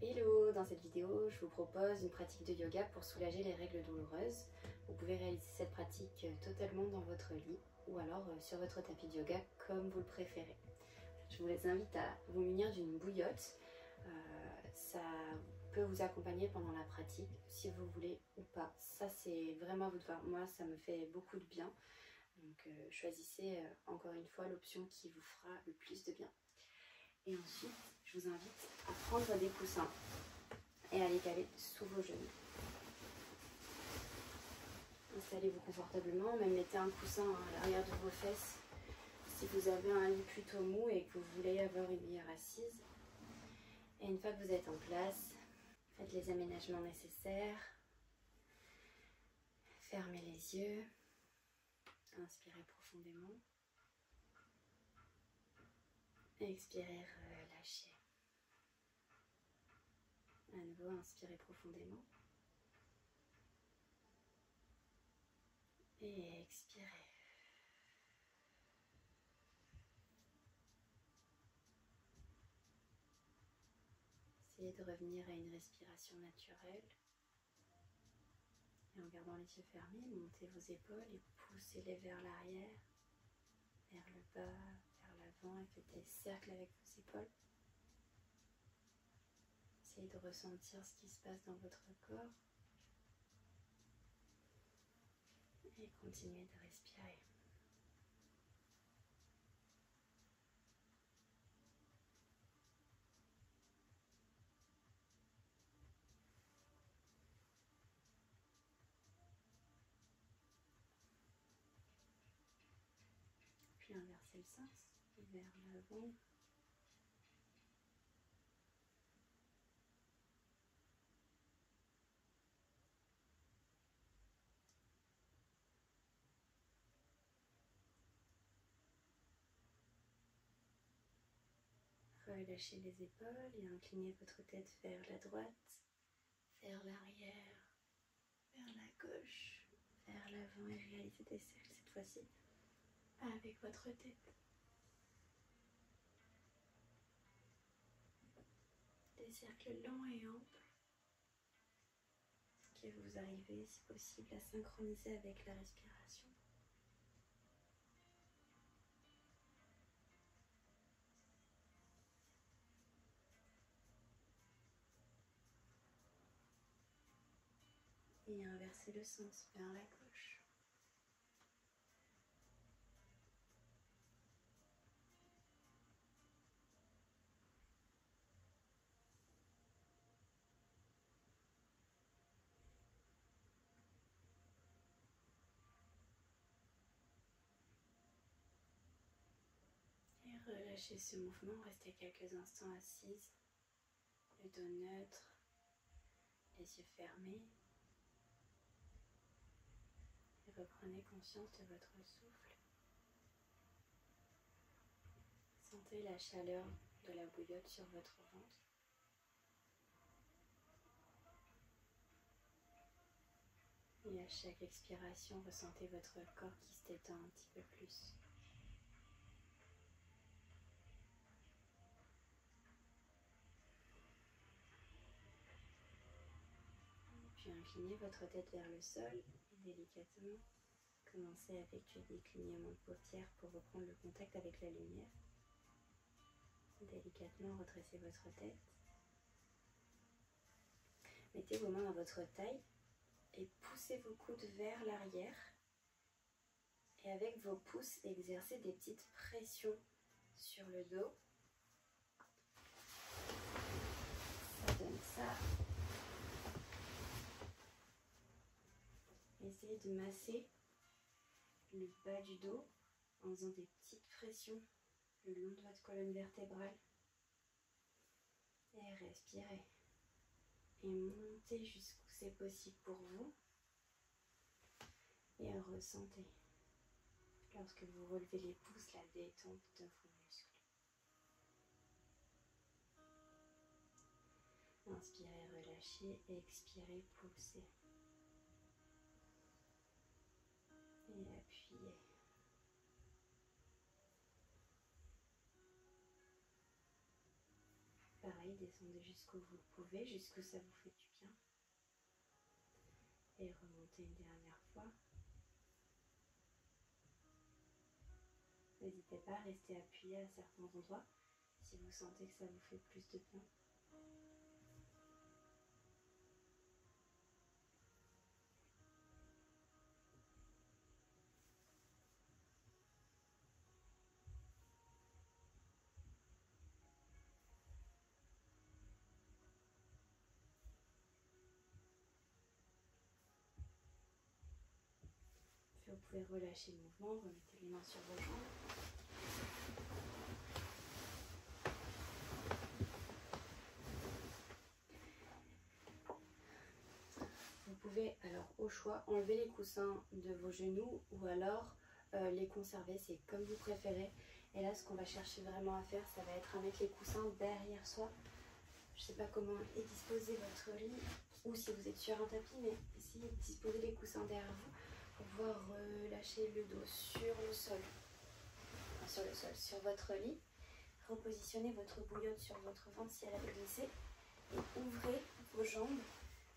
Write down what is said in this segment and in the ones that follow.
Hello, dans cette vidéo, je vous propose une pratique de yoga pour soulager les règles douloureuses. Vous pouvez réaliser cette pratique totalement dans votre lit ou alors sur votre tapis de yoga comme vous le préférez. Je vous les invite à vous munir d'une bouillotte. Ça peut vous accompagner pendant la pratique si vous voulez ou pas. Ça c'est vraiment à vous de voir. Moi ça me fait beaucoup de bien. Donc choisissez encore une fois l'option qui vous fera le plus de bien. Et ensuite, je vous invite à prendre des coussins et à les caler sous vos genoux. Installez-vous confortablement, même mettez un coussin à l'arrière de vos fesses si vous avez un lit plutôt mou et que vous voulez avoir une meilleure assise. Et une fois que vous êtes en place, faites les aménagements nécessaires. Fermez les yeux. Inspirez profondément. Expirez, relâchez. À nouveau, inspirez profondément. Et expirez. Essayez de revenir à une respiration naturelle. Et en gardant les yeux fermés, montez vos épaules et poussez-les vers l'arrière, vers le bas, vers l'avant et faites des cercles avec vos épaules. Essayez de ressentir ce qui se passe dans votre corps. Et continuez de respirer. Puis inversez le sens, vers l'avant. Relâchez les épaules et inclinez votre tête vers la droite, vers l'arrière, vers la gauche, vers l'avant et réalisez des cercles cette fois-ci avec votre tête. Des cercles lents et amples que vous arrivez, si possible, à synchroniser avec la respiration. Et inversez le sens vers la gauche. Et relâchez ce mouvement, restez quelques instants assise, le dos neutre, les yeux fermés. Et reprenez conscience de votre souffle. Sentez la chaleur de la bouillotte sur votre ventre. Et à chaque expiration, ressentez votre corps qui se détend un petit peu plus. Puis inclinez votre tête vers le sol et délicatement, commencez à effectuer des clignements de paupières pour reprendre le contact avec la lumière. Délicatement redressez votre tête. Mettez vos mains à votre taille et poussez vos coudes vers l'arrière. Et avec vos pouces, exercez des petites pressions sur le dos. Ça donne ça. Essayez de masser le bas du dos en faisant des petites pressions le long de votre colonne vertébrale. Et respirez. Et montez jusqu'où c'est possible pour vous. Et ressentez, lorsque vous relevez les pouces, la détente de vos muscles. Inspirez, relâchez, expirez, poussez. Et appuyez. Pareil, descendez jusqu'où vous pouvez, jusqu'où ça vous fait du bien. Et remontez une dernière fois. N'hésitez pas à rester appuyé à certains endroits si vous sentez que ça vous fait plus de bien. Puis vous pouvez relâcher le mouvement, remettez les mains sur vos jambes. Vous pouvez alors au choix enlever les coussins de vos genoux ou alors les conserver, c'est comme vous préférez. Et là ce qu'on va chercher vraiment à faire, ça va être à mettre les coussins derrière soi. Je ne sais pas comment est disposé votre lit ou si vous êtes sur un tapis, mais essayez de disposer les coussins derrière vous pour pouvoir relâcher le dos sur le sol. Enfin, sur le sol, sur votre lit. Repositionnez votre bouillotte sur votre ventre si elle avait glissé et ouvrez vos jambes.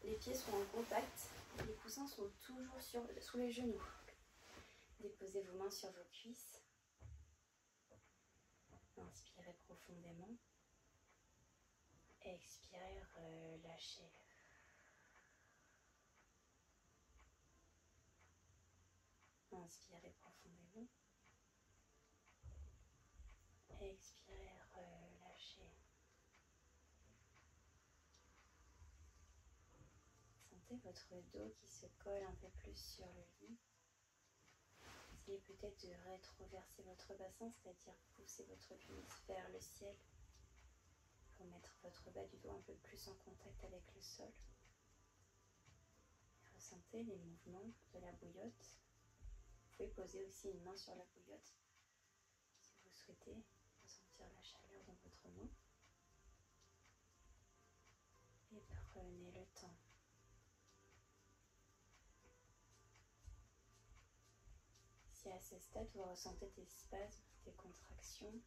Les pieds sont en contact, les coussins sont toujours sous les genoux. Déposez vos mains sur vos cuisses. Inspirez profondément. Expirez, relâchez. Inspirez profondément. Expirez, relâchez. Sentez votre dos qui se colle un peu plus sur le lit. Essayez peut-être de rétroverser votre bassin, c'est-à-dire pousser votre cuisse vers le ciel pour mettre votre bas du dos un peu plus en contact avec le sol. Et ressentez les mouvements de la bouillotte. Vous pouvez poser aussi une main sur la bouillotte si vous souhaitez ressentir la chaleur dans votre main. Et prenez le temps. Si à ce stade vous ressentez des spasmes, des contractions,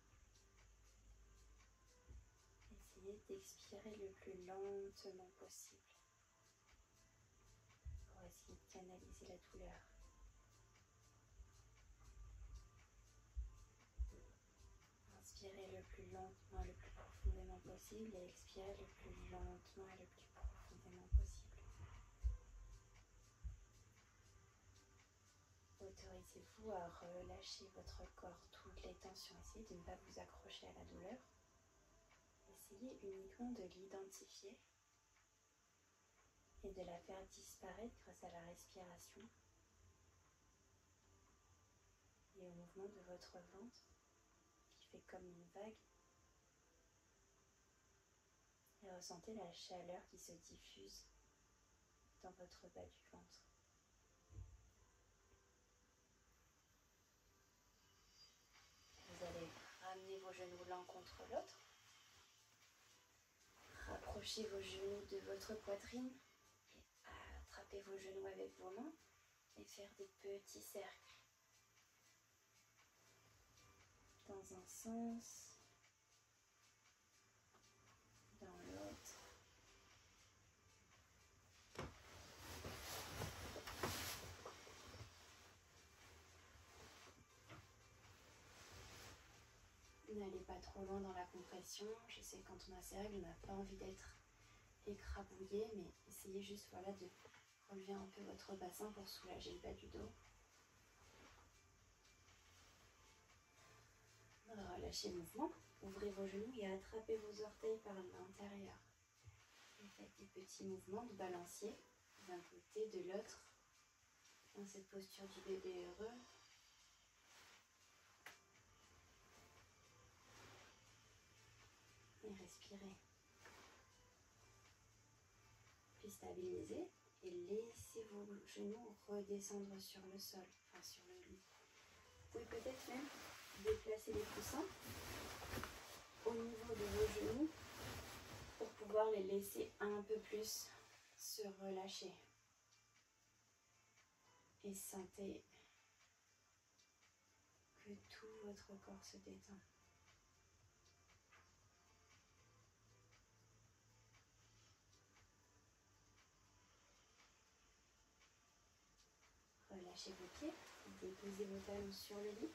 essayez d'expirer le plus lentement possible pour essayer de canaliser la douleur. Inspirez le plus lentement, le plus profondément possible et expirez le plus lentement et le plus profondément possible. Autorisez-vous à relâcher votre corps, toutes les tensions. Essayez de ne pas vous accrocher à la douleur. Essayez uniquement de l'identifier et de la faire disparaître grâce à la respiration et au mouvement de votre ventre qui fait comme une vague. Et ressentez la chaleur qui se diffuse dans votre bas du ventre. Vous allez ramener vos genoux l'un contre l'autre. Rapprochez vos genoux de votre poitrine et attrapez vos genoux avec vos mains et faire des petits cercles. Dans un sens, dans l'autre. N'allez pas trop loin dans la compression. Je sais que quand on a ses règles, on n'a pas envie d'être écrabouillé, mais essayez juste voilà, de relever un peu votre bassin pour soulager le bas du dos. Relâchez le mouvement, ouvrez vos genoux et attrapez vos orteils par l'intérieur. Et faites des petits mouvements de balancier d'un côté, de l'autre, dans cette posture du bébé heureux. Et respirez. Puis stabilisez et laissez vos genoux redescendre sur le sol, enfin sur le lit. Vous pouvez peut-être même déplacer les coussins au niveau de vos genoux pour pouvoir les laisser un peu plus se relâcher. Et sentez que tout votre corps se détend. relâchez vos pieds, déposez vos talons sur le lit,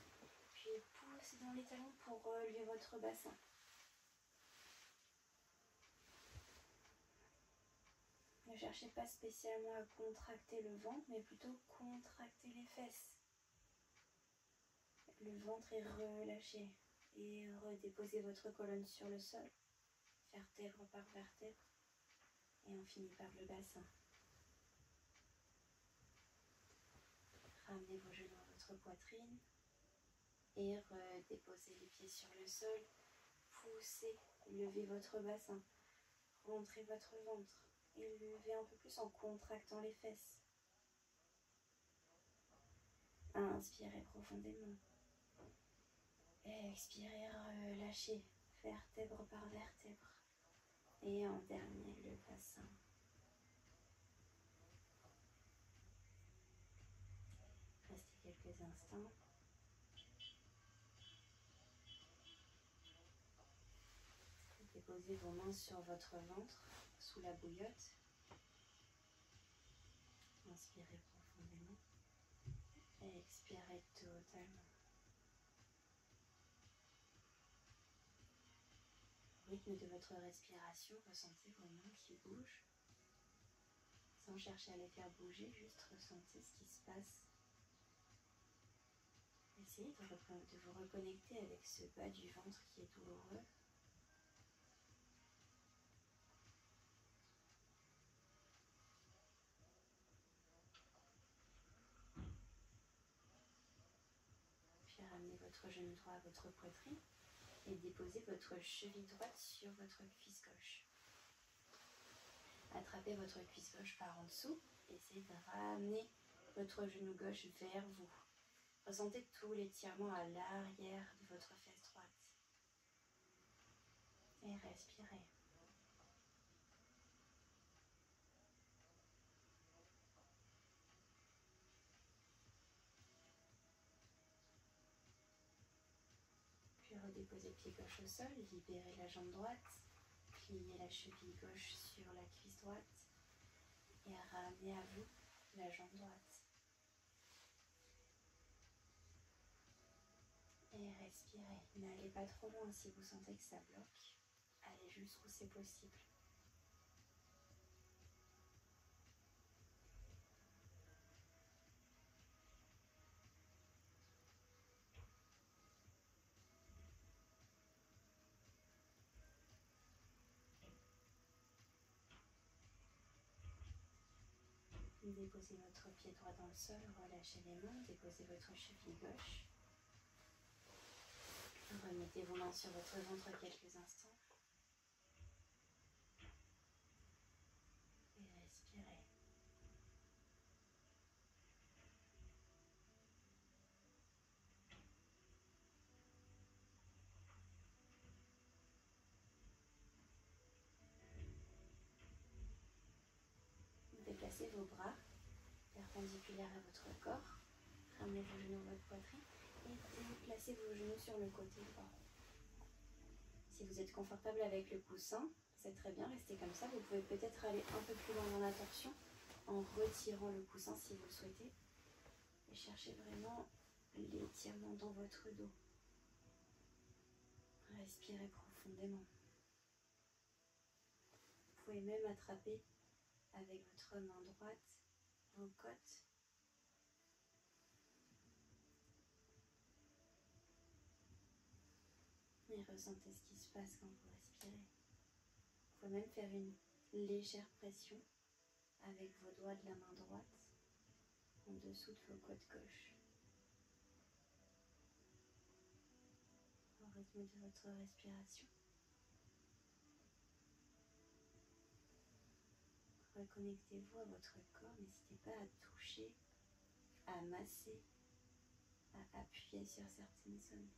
puis poussez dans les talons pour relever votre bassin. Ne cherchez pas spécialement à contracter le ventre, mais plutôt contracter les fesses. Le ventre est relâché et redéposez votre colonne sur le sol, vertèbre par vertèbre, et on finit par le bassin. Ramenez vos genoux à votre poitrine et redéposez les pieds sur le sol. Poussez, levez votre bassin, rentrez votre ventre et levez un peu plus en contractant les fesses. Inspirez profondément. Expirez, relâchez, vertèbre par vertèbre. Et en dernier, le bassin. Restez quelques instants. Déposez vos mains sur votre ventre, sous la bouillotte. Inspirez profondément. Et expirez totalement. Au rythme de votre respiration, ressentez vos mains qui bougent. Sans chercher à les faire bouger, juste ressentez ce qui se passe. Essayez de vous reconnecter avec ce bas du ventre qui est douloureux. Puis ramenez votre genou droit à votre poitrine et déposez votre cheville droite sur votre cuisse gauche. Attrapez votre cuisse gauche par en dessous. Essayez de ramener votre genou gauche vers vous. Ressentez tout l'étirement à l'arrière de votre fesse droite. Et respirez. Puis redéposez le pied gauche au sol, libérez la jambe droite, pliez la cheville gauche sur la cuisse droite et ramenez à vous la jambe droite. Et respirez. N'allez pas trop loin si vous sentez que ça bloque. Allez jusqu'où c'est possible. Déposez votre pied droit dans le sol, relâchez les mains, déposez votre cheville gauche. Remettez vos mains sur votre ventre quelques instants. Et respirez. Déplacez vos bras perpendiculaires à votre corps. Ramenez vos genoux à votre poitrine et déplacez vos genoux sur le côté droit. Si vous êtes confortable avec le coussin, c'est très bien, restez comme ça. Vous pouvez peut-être aller un peu plus loin dans la torsion en retirant le coussin si vous le souhaitez. Et cherchez vraiment l'étirement dans votre dos. Respirez profondément. Vous pouvez même attraper avec votre main droite vos côtes. Et ressentez ce qui se passe quand vous respirez. Vous pouvez même faire une légère pression avec vos doigts de la main droite en dessous de vos côtes gauches. Au rythme de votre respiration. Reconnectez-vous à votre corps, n'hésitez pas à toucher, à masser, à appuyer sur certaines zones.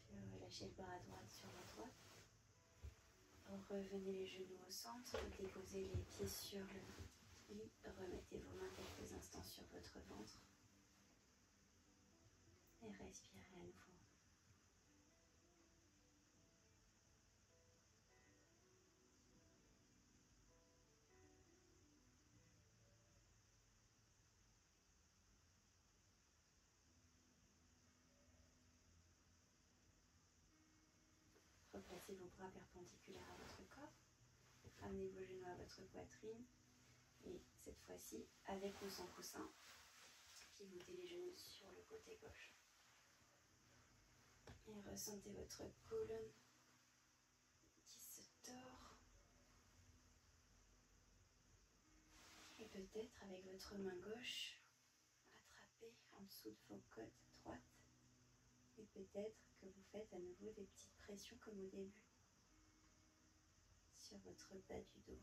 Puis relâchez le bras droit sur la droite. Revenez les genoux au centre, déposez les pieds sur le lit, remettez vos mains quelques instants sur votre ventre et respirez à nouveau. placez vos bras perpendiculaires à votre corps. Ramenez vos genoux à votre poitrine. Et cette fois-ci, avec ou sans coussin, pivotez les genoux sur le côté gauche. Et ressentez votre colonne qui se tord. Et peut-être avec votre main gauche, attrapez en dessous de vos côtes droites. Et peut-être que vous faites à nouveau des petites pressions comme au début sur votre bas du dos.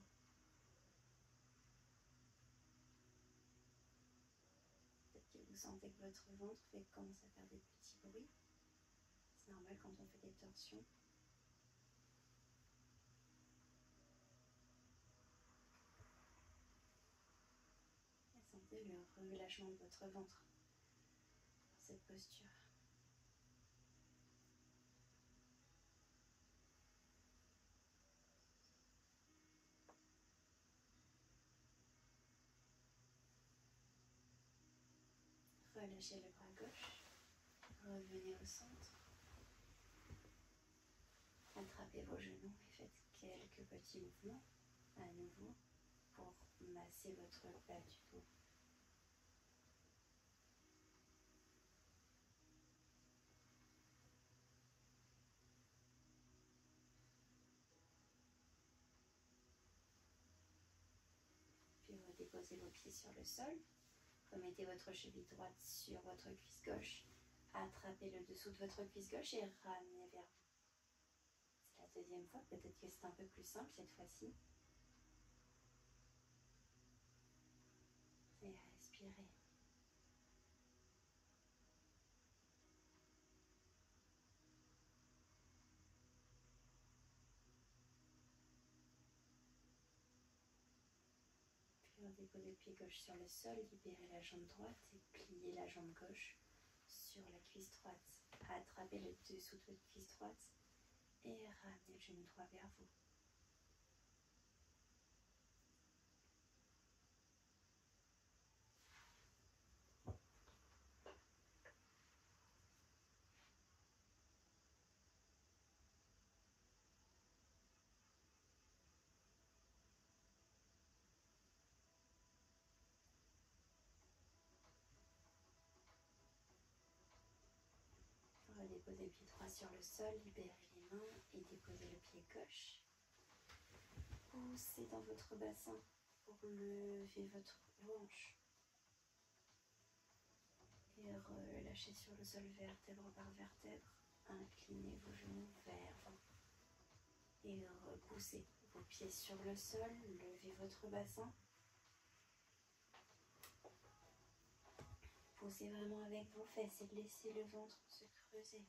Peut-être que vous sentez que votre ventre commence à faire des petits bruits. C'est normal quand on fait des torsions. Et sentez le relâchement de votre ventre dans cette posture. Relâchez le bras gauche, revenez au centre, attrapez vos genoux et faites quelques petits mouvements à nouveau pour masser votre bas du dos. Puis redéposez vos pieds sur le sol, remettez votre cheville droite sur votre cuisse gauche, attrapez le dessous de votre cuisse gauche et ramenez vers vous. C'est la deuxième fois, peut-être que c'est un peu plus simple cette fois-ci. Et respirez. Puis redéposez le pied gauche sur le sol, libérez la jambe droite et pliez la jambe gauche sur la cuisse droite. Attrapez le dessous de votre cuisse droite et ramenez le genou droit vers vous. Redéposez le pied droit sur le sol, libérez les mains et déposez le pied gauche. Poussez dans votre bassin pour lever votre hanche. Et relâchez sur le sol vertèbre par vertèbre. Inclinez vos genoux vers vous. Et repoussez vos pieds sur le sol, levez votre bassin. Poussez vraiment avec vos fesses et laissez le ventre se creuser.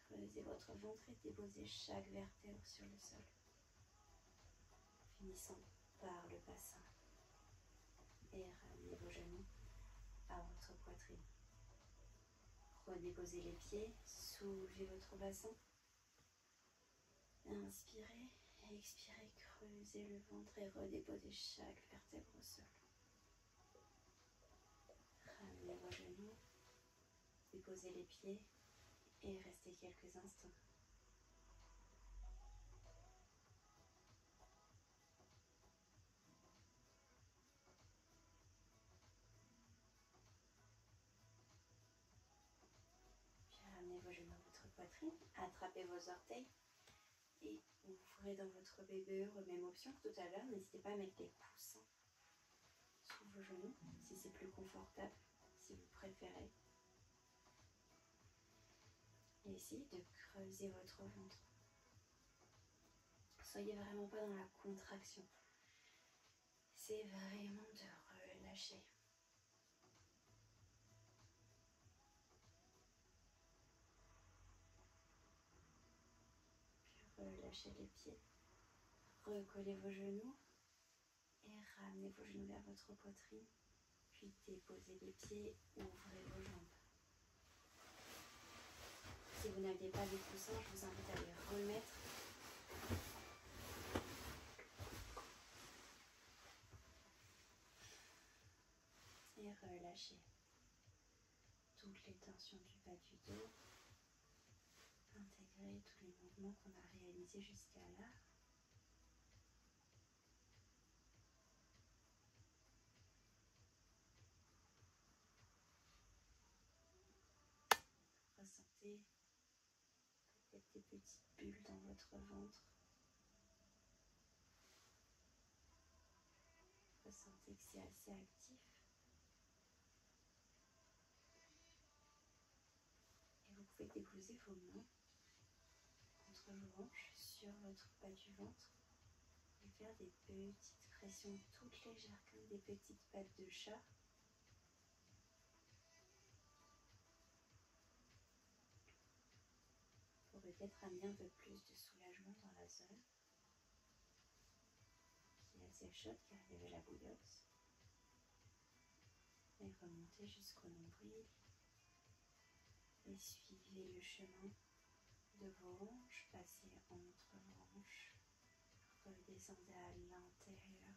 Creusez votre ventre et déposez chaque vertèbre sur le sol. Finissant par le bassin. Et ramenez vos genoux à votre poitrine. Redéposez les pieds, soulevez votre bassin. Inspirez, expirez, creusez le ventre et redéposez chaque vertèbre au sol. Ramenez vos genoux, déposez les pieds et restez quelques instants. Puis ramenez vos genoux à votre poitrine, attrapez vos orteils et ouvrez dans votre bébé, même option que tout à l'heure. N'hésitez pas à mettre les coussins sous vos genoux si c'est plus confortable, si vous préférez. Et essayez de creuser votre ventre. Soyez vraiment pas dans la contraction. C'est vraiment de relâcher. Puis relâchez les pieds. Recollez vos genoux et ramenez vos genoux vers votre poitrine. Puis déposez les pieds, ouvrez vos jambes. Si vous n'aviez pas les coussins, je vous invite à les remettre. Et relâchez toutes les tensions du bas du dos. intégrer tous les mouvements qu'on a réalisés jusqu'à là. Ressentez peut-être des petites bulles dans votre ventre. Ressentez que c'est assez actif. Et vous pouvez déposer vos mains entre vos hanches sur votre bas du ventre et faire des petites pressions toutes légères comme des petites pattes de chat. Pour peut-être amener un peu plus de soulagement dans la zone qui est assez chaude car il y avait la bouillotte. Et remontez jusqu'au nombril et suivez le chemin de vos hanches, passez entre vos hanches, redescendez à l'intérieur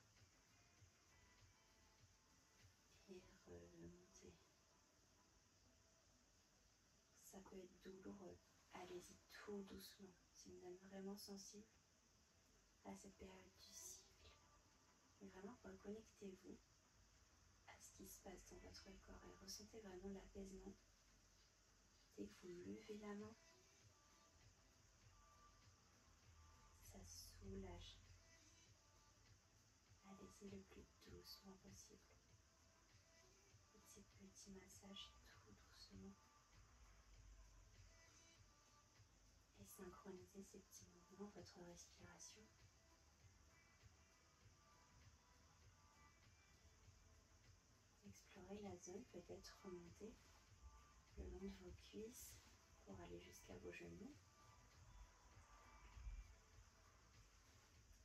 et remontez. Ça peut être douloureux, allez-y tout doucement. Si vous êtes vraiment sensible à cette période du cycle, mais vraiment reconnectez-vous à ce qui se passe dans votre corps et ressentez vraiment l'apaisement. Dès que vous levez la main, ça soulage. Allez-y le plus doucement possible. Faites ces petits massages tout doucement. Et synchronisez ces petits mouvements, votre respiration. Explorez la zone, peut-être remonter le long de vos cuisses pour aller jusqu'à vos genoux.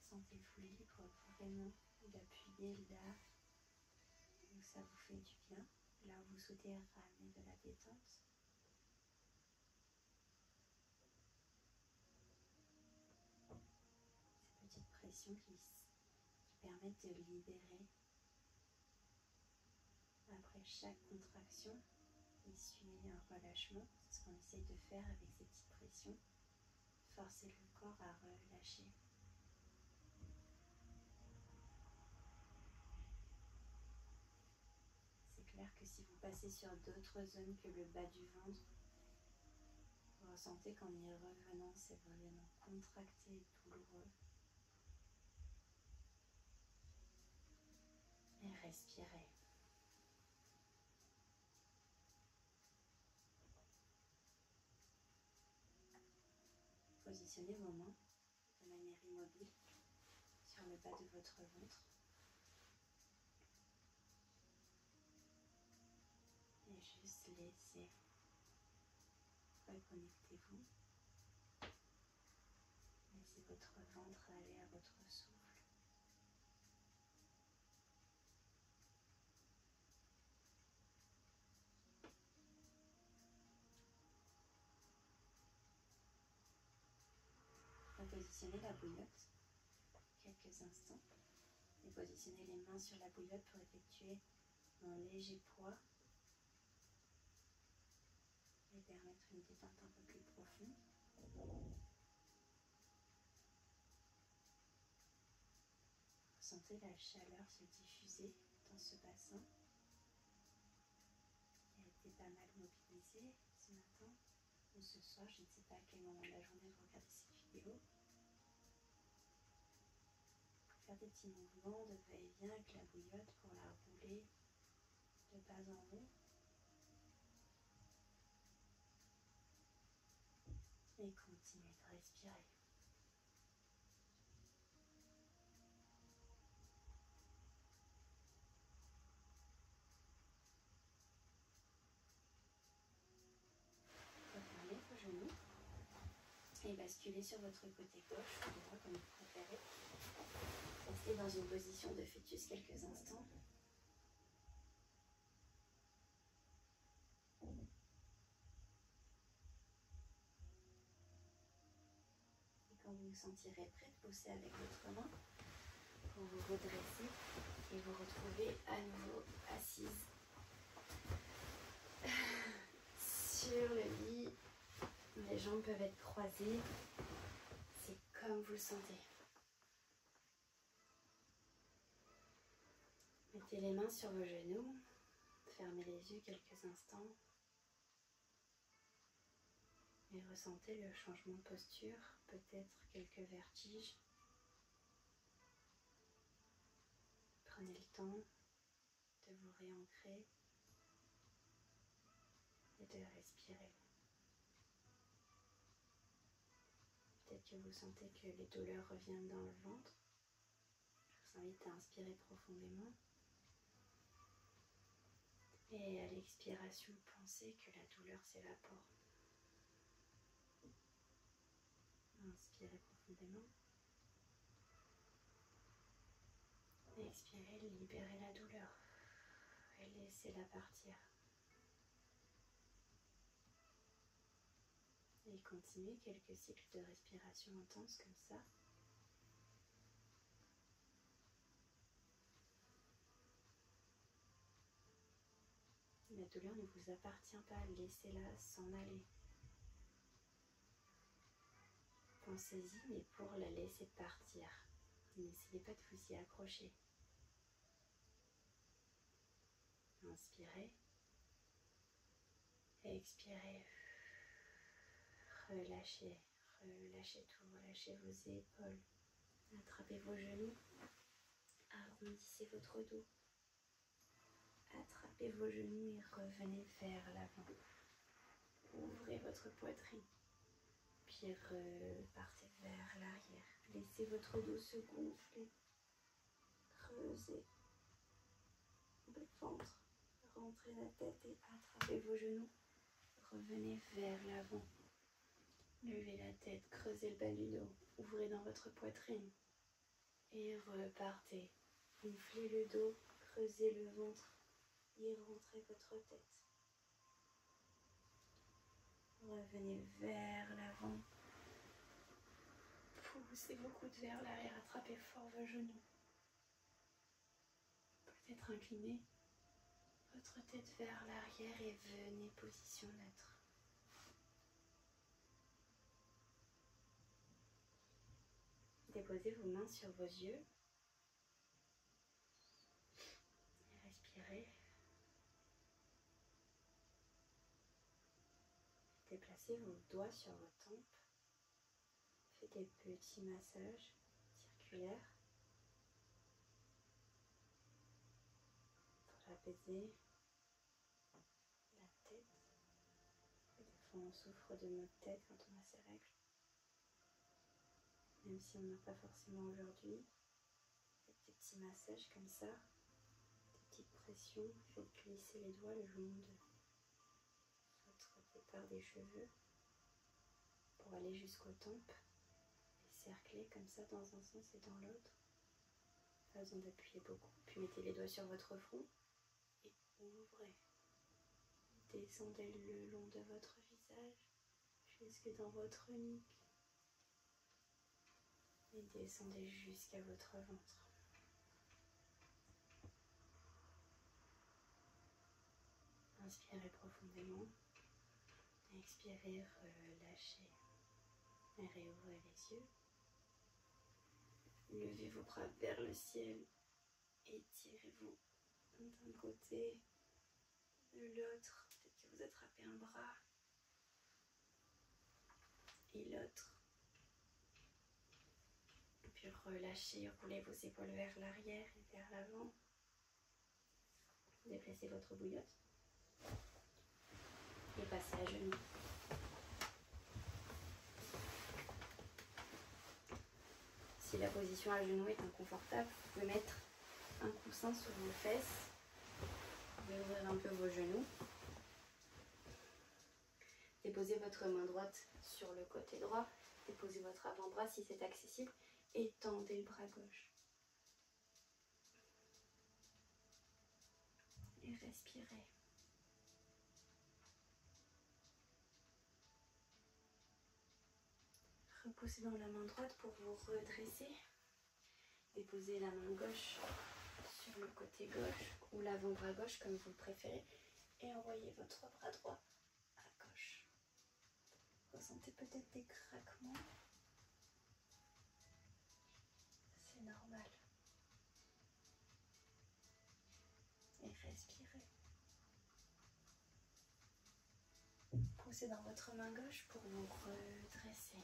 Sentez-vous libre vraiment d'appuyer là où ça vous fait du bien, là où vous souhaitez ramener de la détente. Ces petites pressions qui permettent de libérer. Après chaque contraction, il suit un relâchement. C'est ce qu'on essaye de faire avec ces petites pressions. Forcer le corps à relâcher. C'est clair que si vous passez sur d'autres zones que le bas du ventre, vous ressentez qu'en y revenant, c'est vraiment contracté et douloureux. Et respirez. Positionnez vos mains de manière immobile sur le bas de votre ventre. Et juste laissez. Reconnectez-vous. Laissez votre ventre aller à votre souffle. Repositionnez la bouillotte quelques instants et positionnez les mains sur la bouillotte pour effectuer un léger poids et permettre une détente un peu plus profonde. Ressentez la chaleur se diffuser dans ce bassin. Il a été pas mal mobilisé ce matin ou ce soir, je ne sais pas à quel moment de la journée vous regardez cette vidéo. Faire des petits mouvements de va-et-vient avec la bouillotte pour la rouler de bas en haut. Et continuez de respirer. Refermez vos genoux et basculez sur votre côté gauche ou droit comme vous préférez. Restez dans une position de fœtus quelques instants. Et quand vous vous sentirez prêt, poussez avec votre main pour vous redresser et vous retrouver à nouveau assise sur le lit, Les jambes peuvent être croisées, c'est comme vous le sentez. Mettez les mains sur vos genoux, fermez les yeux quelques instants et ressentez le changement de posture, peut-être quelques vertiges. Prenez le temps de vous réancrer et de respirer. Peut-être que vous sentez que les douleurs reviennent dans le ventre. Je vous invite à inspirer profondément. Et à l'expiration, pensez que la douleur s'évapore. Inspirez profondément. Expirez, libérez la douleur et laissez-la partir. Et continuez quelques cycles de respiration intense comme ça. La douleur ne vous appartient pas, laissez-la s'en aller. Pensez-y, mais pour la laisser partir. N'essayez pas de vous y accrocher. Inspirez. Expirez. Relâchez. Relâchez tout. Relâchez vos épaules. Attrapez vos genoux. Arrondissez votre dos. Attrapez vos genoux et revenez vers l'avant. Ouvrez votre poitrine. Puis repartez vers l'arrière. Laissez votre dos se gonfler. Creusez le ventre. Rentrez la tête et attrapez vos genoux. Revenez vers l'avant. Levez la tête, creusez le bas du dos. Ouvrez dans votre poitrine. Et repartez. Gonflez le dos, creusez le ventre. Et rentrez votre tête. Revenez vers l'avant. Poussez vos coudes vers l'arrière. Attrapez fort vos genoux. Peut-être inclinez votre tête vers l'arrière et venez position neutre. Déposez vos mains sur vos yeux. Et respirez. Déplacez vos doigts sur vos tempes. Faites des petits massages circulaires pour apaiser la tête. Et des fois on souffre de maux de tête quand on a ses règles. Même si on n'a pas forcément aujourd'hui. Faites des petits massages comme ça. Des petites pressions. Faites glisser les doigts le long de votre départ des cheveux pour aller jusqu'aux tempes. Cerclez comme ça dans un sens et dans l'autre. Pas besoin d'appuyer beaucoup. Puis mettez les doigts sur votre front et ouvrez. Descendez le long de votre visage jusque dans votre nuque. Et descendez jusqu'à votre ventre. Inspirez profondément. Expirez, relâchez. Et réouvrez les yeux. Levez vos bras vers le ciel. Étirez-vous d'un côté, de l'autre. Peut-être que vous attrapez un bras et l'autre. Et puis relâchez, roulez vos épaules vers l'arrière et vers l'avant. Déplacez votre bouillotte et passez à genoux. Si la position à genoux est inconfortable, vous pouvez mettre un coussin sur vos fesses. Vous pouvez ouvrir un peu vos genoux. Déposez votre main droite sur le côté droit. Déposez votre avant-bras si c'est accessible. Et tendez le bras gauche. Et respirez. Repoussez dans la main droite pour vous redresser. Déposez la main gauche sur le côté gauche ou l'avant-bras gauche comme vous le préférez. Et envoyez votre bras droit à gauche. sentez peut-être des craquements. C'est normal. Et respirez. Poussez dans votre main gauche pour vous redresser.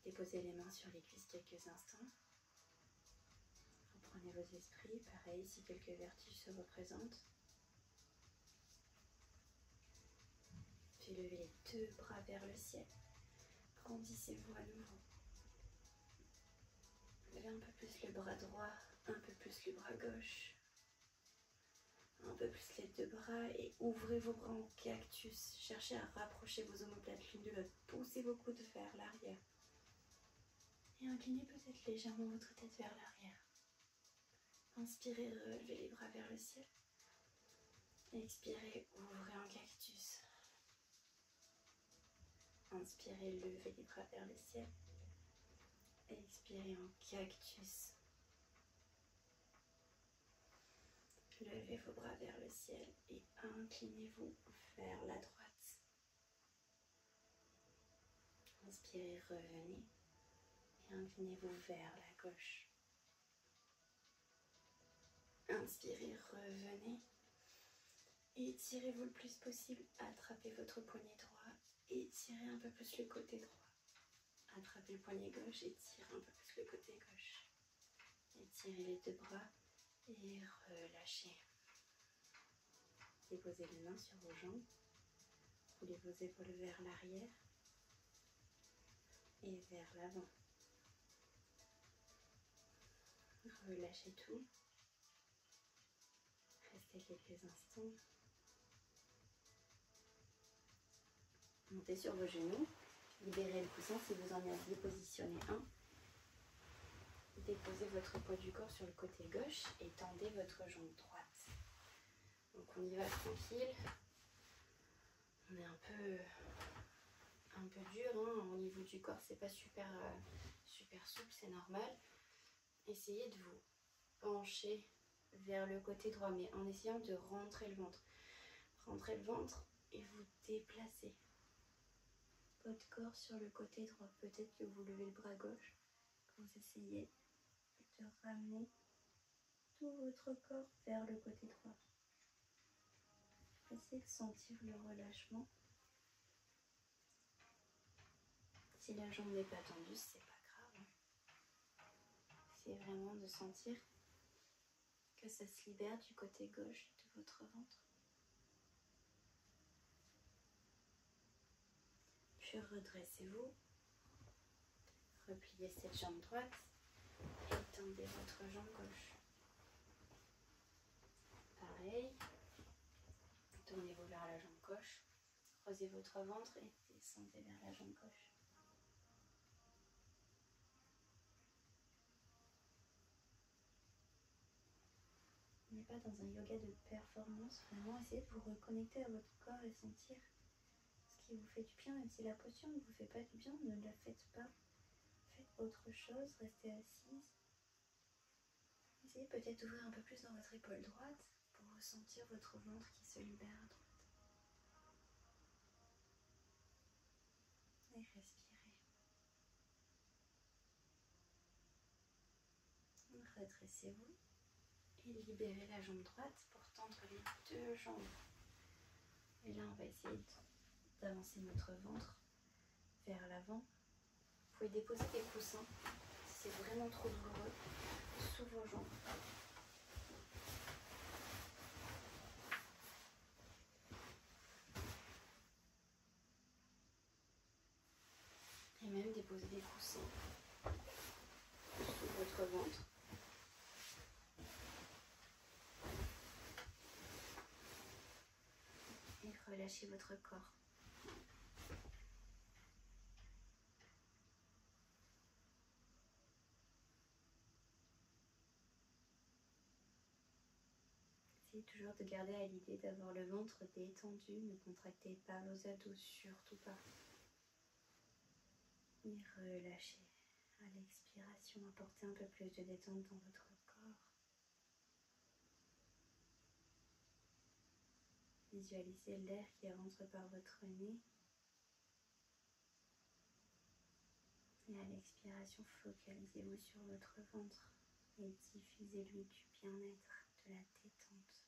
Déposez les mains sur les cuisses quelques instants. Reprenez vos esprits. Pareil, si quelques vertiges se représentent. Puis levez les deux bras vers le ciel. Grandissez-vous à nouveau. Levez un peu plus le bras droit, un peu plus le bras gauche. Un peu plus les deux bras et ouvrez vos bras en cactus. Cherchez à rapprocher vos omoplates l'une de l'autre. Poussez vos coudes vers l'arrière. Et inclinez peut-être légèrement votre tête vers l'arrière. Inspirez, relevez les bras vers le ciel. Expirez, ouvrez en cactus. Inspirez, levez les bras vers le ciel. Expirez en cactus. Levez vos bras vers le ciel et inclinez-vous vers la droite. Inspirez, revenez et inclinez-vous vers la gauche. Inspirez, revenez. Étirez-vous le plus possible. Attrapez votre poignet droit. Étirez un peu plus le côté droit. Attrapez le poignet gauche. Étirez un peu plus le côté gauche. Étirez les deux bras et relâchez. Déposez les mains sur vos jambes. Roulez vos épaules vers l'arrière et vers l'avant. Relâchez tout. Restez quelques instants. Montez sur vos genoux. Libérez le coussin si vous en aviez positionné un. Déposez votre poids du corps sur le côté gauche et tendez votre jambe droite. Donc on y va tranquille. On est un peu dur au niveau du corps, c'est pas super souple, c'est normal. Essayez de vous pencher vers le côté droit, mais en essayant de rentrer le ventre. Rentrez le ventre et vous déplacez votre corps sur le côté droit. Peut-être que vous levez le bras gauche, que vous essayez de ramener tout votre corps vers le côté droit. Essayez de sentir le relâchement. Si la jambe n'est pas tendue, c'est pas grave. Essayez vraiment de sentir que ça se libère du côté gauche de votre ventre. Puis redressez-vous. Repliez cette jambe droite et tendez votre jambe gauche. Pareil. Tournez-vous vers la jambe gauche. Creusez votre ventre et descendez vers la jambe gauche. On n'est pas dans un yoga de performance, vraiment essayez de vous reconnecter à votre corps et sentir ce qui vous fait du bien, même si la posture ne vous fait pas du bien, ne la faites pas. Faites autre chose, restez assise. Essayez peut-être d'ouvrir un peu plus dans votre épaule droite pour ressentir votre ventre qui se libère à droite. Et respirez. Redressez-vous. Et libérez la jambe droite pour tendre les deux jambes. Et là, on va essayer d'avancer notre ventre vers l'avant. Vous pouvez déposer des coussins si c'est vraiment trop douloureux sous vos jambes. Et même déposer des coussins sous votre ventre. Et relâchez votre corps. Essayez toujours de garder à l'idée d'avoir le ventre détendu. Ne contractez pas vos abdos, surtout pas. Et relâchez. À l'expiration, apportez un peu plus de détente dans votre corps. Visualisez l'air qui rentre par votre nez Et à l'expiration, focalisez-vous sur votre ventre et diffusez-lui du bien-être, de la détente.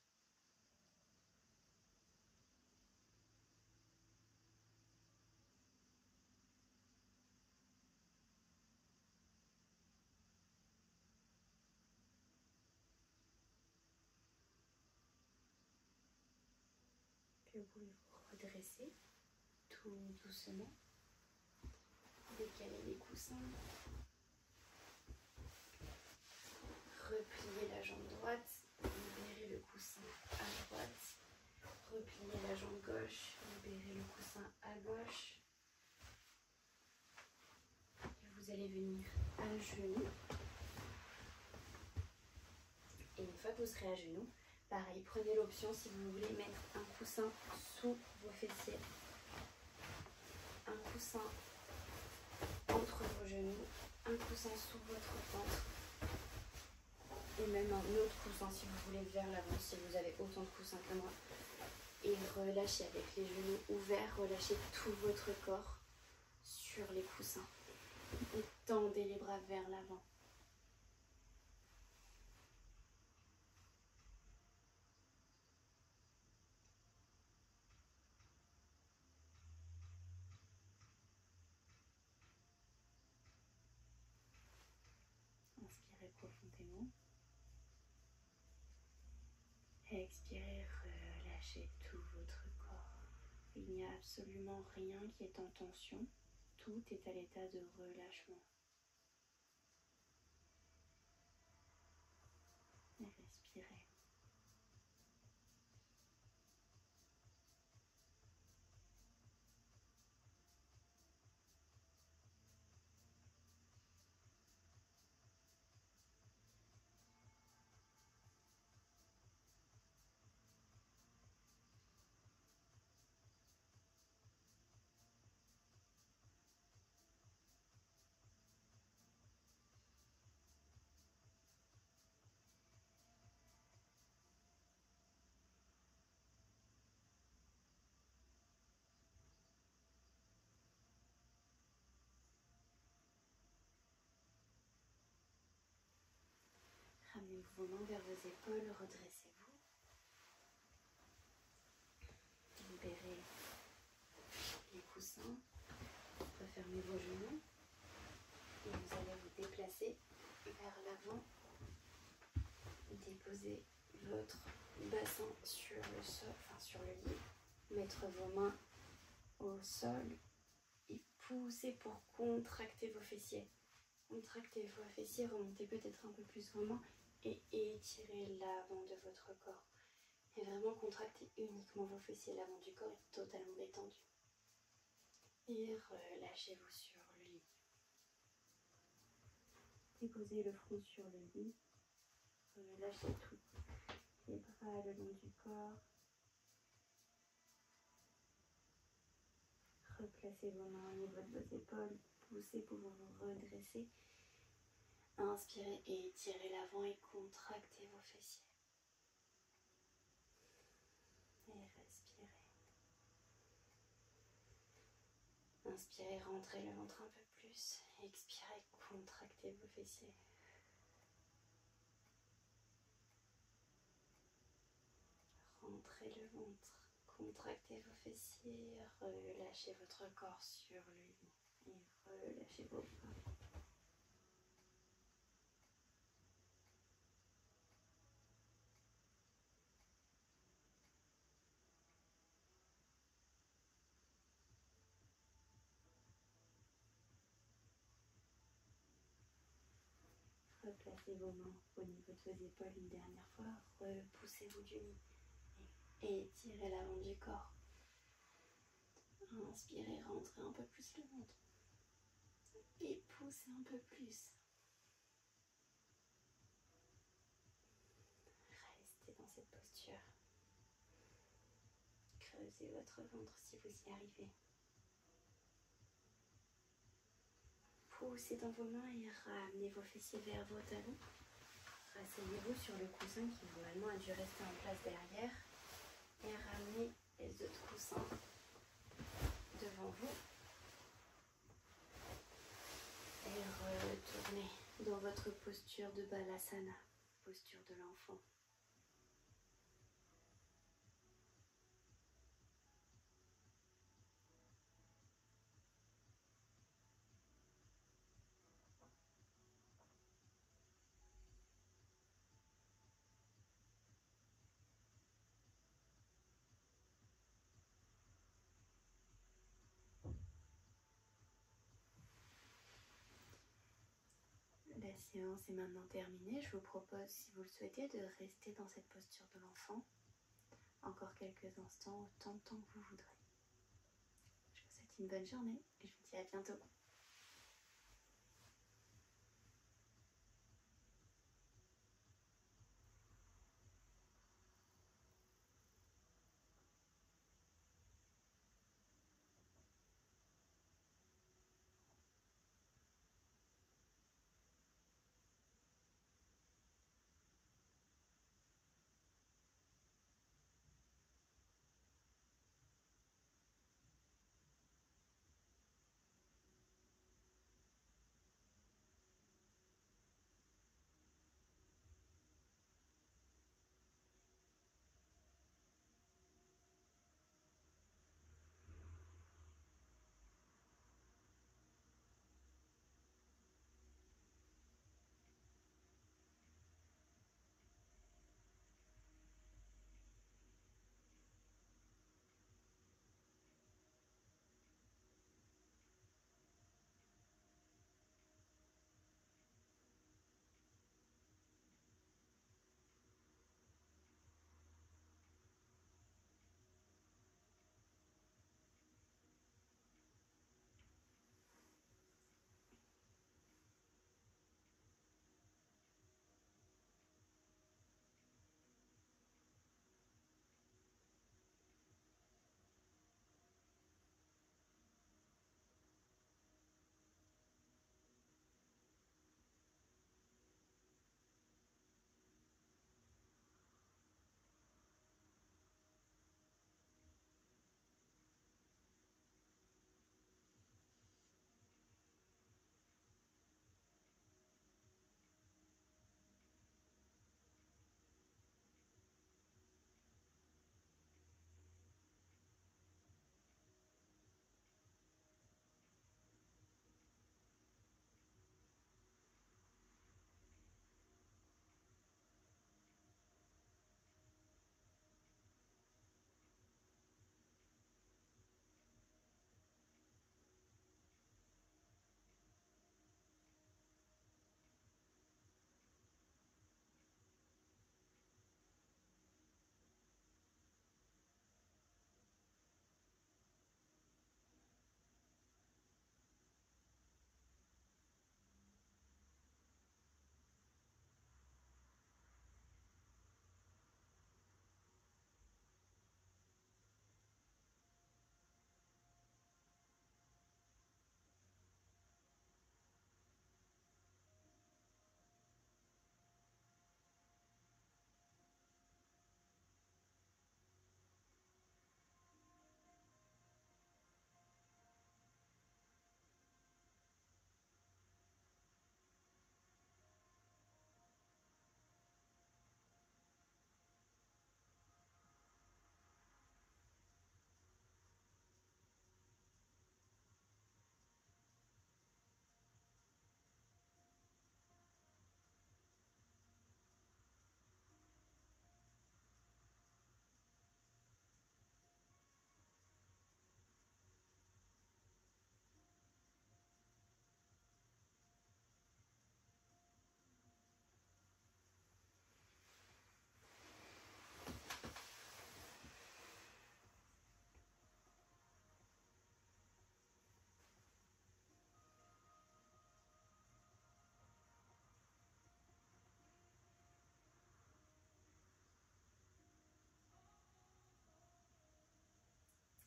Puis vous pouvez vous redresser tout doucement, décaler les coussins, replier la jambe droite, libérer le coussin à droite, replier la jambe gauche, libérer le coussin à gauche. Et vous allez venir à genoux. Et une fois que vous serez à genoux, pareil, prenez l'option si vous voulez mettre un coussin sous vos fessiers, un coussin entre vos genoux, un coussin sous votre ventre et même un autre coussin si vous voulez vers l'avant, si vous avez autant de coussins que moi. Et relâchez avec les genoux ouverts, relâchez tout votre corps sur les coussins et tendez les bras vers l'avant. Inspirez profondément. Expirez, relâchez tout votre corps. Il n'y a absolument rien qui est en tension. Tout est à l'état de relâchement. Et respirez. Ramenez vos mains vers vos épaules, redressez-vous. Libérez les coussins, refermez vos genoux et vous allez vous déplacer vers l'avant. Déposez votre bassin sur le sol, enfin sur le lit. Mettre vos mains au sol et poussez pour contracter vos fessiers. Contractez vos fessiers, remontez peut-être un peu plus vos mains et étirez l'avant de votre corps. Et vraiment contractez uniquement vos fessiers, l'avant du corps est totalement détendu. Et relâchez-vous sur le lit. Déposez le front sur le lit. Relâchez tout. Les bras le long du corps. Replacez vos mains au niveau de vos épaules. Poussez pour vous redresser. Inspirez et étirez l'avant et contractez vos fessiers. Et respirez. Inspirez, rentrez le ventre un peu plus. Expirez, contractez vos fessiers. Rentrez le ventre, contractez vos fessiers, relâchez votre corps sur le lit et relâchez vos bras. Replacez vos mains au niveau de vos épaules une dernière fois, repoussez-vous du lit et étirez l'avant du corps. Inspirez, rentrez un peu plus le ventre et poussez un peu plus. Restez dans cette posture. Creusez votre ventre si vous y arrivez. Poussez dans vos mains et ramenez vos fessiers vers vos talons. Rasseyez-vous sur le coussin qui normalement a dû rester en place derrière. Et ramenez les autres coussins devant vous. votre posture de Balasana, posture de l'enfant. La séance est maintenant terminée. Je vous propose, si vous le souhaitez, de rester dans cette posture de l'enfant encore quelques instants, autant de temps que vous voudrez. Je vous souhaite une bonne journée et je vous dis à bientôt.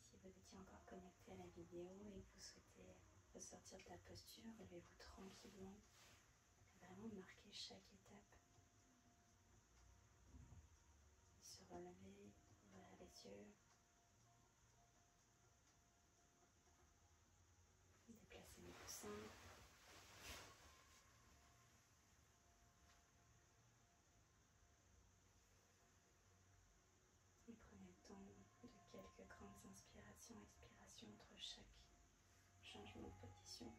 Si vous étiez encore connecté à la vidéo et que vous souhaitez ressortir de la posture, levez-vous tranquillement et vraiment marquez chaque étape. Se relever, ouvrir les yeux, déplacer les coussins. inspiration, expiration entre chaque changement de position.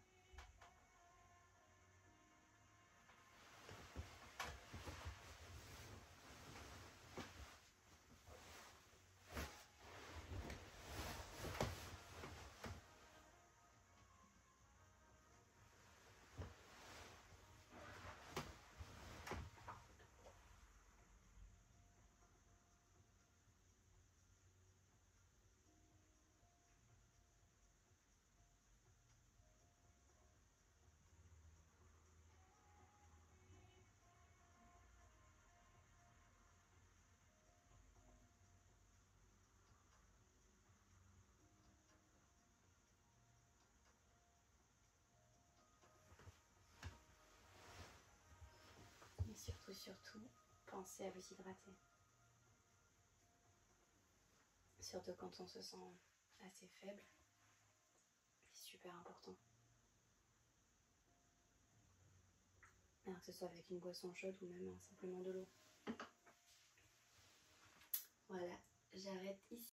Surtout, pensez à vous hydrater. Surtout quand on se sent assez faible, c'est super important. Alors que ce soit avec une boisson chaude ou même simplement de l'eau. Voilà, j'arrête ici.